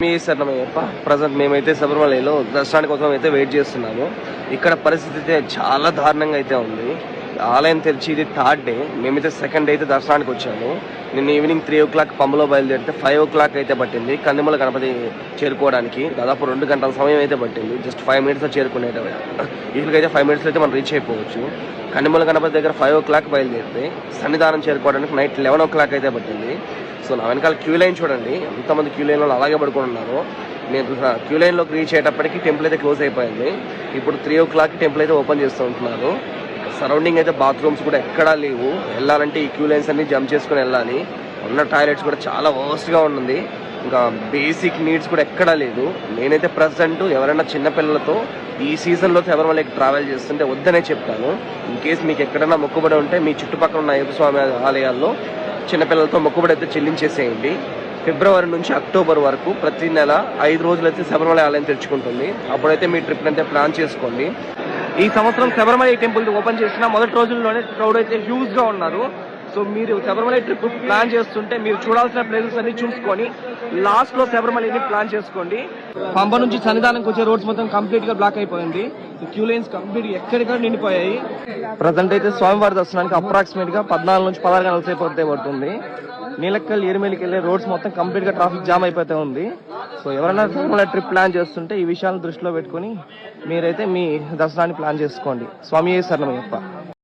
మీ శరణమయ్యప్ప. ప్రజెంట్ మేమైతే శబరిమలలో దర్శనానికి కోసం అయితే వెయిట్ చేస్తున్నాము. ఇక్కడ పరిస్థితి అయితే చాలా దారుణంగా అయితే ఉంది. ఆలయం తెరిచి ఇది 3rd డే, మేమైతే 2nd డే అయితే దర్శనానికి వచ్చాము. నిన్న ఈవినింగ్ 3 o'clock పంబలో బయలుదేరితే 5 o'clock అయితే పట్టింది కందిమల గణపతి చేరుకోవడానికి. దాదాపు 2 గంటల సమయం అయితే పట్టింది. Just 5 minutes చేరుకునేట. వీళ్ళకి అయితే 5 minutes అయితే మనం రీచ్ అయిపోవచ్చు. కందిమల గణపతి దగ్గర 5 o'clock బయలుదేరితే సన్నిధానం చేరుకోవడానికి నైట్ 11 o'clock అయితే పట్టింది. సో నా వెనకాల క్యూ లైన్ చూడండి, ఎంతమంది క్యూ లైన్లో అలాగే పడుకొని ఉన్నారు. నేను క్యూ లైన్లోకి రీచ్ అయ్యేటప్పటికి టెంపుల్ అయితే క్లోజ్ అయిపోయింది. ఇప్పుడు 3 o'clock టెంపుల్ అయితే ఓపెన్ చేస్తూ ఉంటున్నారు. సరౌండింగ్ అయితే బాత్రూమ్స్ కూడా ఎక్కడా లేవు. వెళ్ళాలంటే ఈ క్యూ లైన్స్ అన్ని జంప్ చేసుకుని వెళ్ళాలి. ఉన్న టాయిలెట్స్ కూడా చాలా వర్స్ట్గా ఉంటుంది. ఇంకా బేసిక్ నీడ్స్ కూడా ఎక్కడా లేదు. నేనైతే ప్రజెంట్ ఎవరైనా చిన్నపిల్లలతో ఈ సీజన్లో శబరిమలకి ట్రావెల్ చేస్తుంటే వద్దనే చెప్తాను. ఇన్ కేస్ మీకు ఎక్కడైనా మొక్కుబడి ఉంటే మీ చుట్టుపక్కల ఉన్న అయ్యప్ప స్వామి ఆలయాల్లో చిన్నపిల్లలతో మొక్కుబడి అయితే చెల్లించేసేయండి. ఫిబ్రవరి నుంచి అక్టోబర్ వరకు ప్రతి నెల 5 రోజులైతే శబరిమల ఆలయం తెరుచుకుంటుంది. అప్పుడైతే మీ ట్రిప్ అయితే ప్లాన్ చేసుకోండి. ఈ సంవత్సరం శబరిమల టెంపుల్ ఓపెన్ చేసిన మొదటి రోజుల్లోనే క్రౌడ్ అయితే హ్యూజ్ గా ఉన్నారు. సో మీరు శబరిమల ట్రిప్ ప్లాన్ చేస్తుంటే మీరు చూడాల్సిన ప్లేసెస్ అన్ని చూసుకొని లాస్ట్ లో శబరిమలని ప్లాన్ చేసుకోండి. పంబ నుంచి సన్నిధానంకి వచ్చే రోడ్స్ మొత్తం కంప్లీట్ గా బ్లాక్ అయిపోయింది. క్యూ లైన్స్ కంప్లీట్ ఎక్కడిక్కడ నిండిపోయాయి. ప్రజెంట్ అయితే స్వామివారి దర్శనానికి అప్రాక్సిమేట్ గా 14 నుంచి 16 గంటల సేపు అయితే పడుతుంది. నీలక్కల్ ఎరిమేలికి వెళ్ళే రోడ్స్ మొత్తం కంప్లీట్ గా ట్రాఫిక్ జామ్ అయిపోతే ఉంది. సో ఎవరైనా శబరిమల ట్రిప్ ప్లాన్ చేస్తుంటే ఈ విషయాలను దృష్టిలో పెట్టుకుని మీరైతే మీ దర్శనాన్ని ప్లాన్ చేసుకోండి. స్వామి శరణమయ్యప్ప.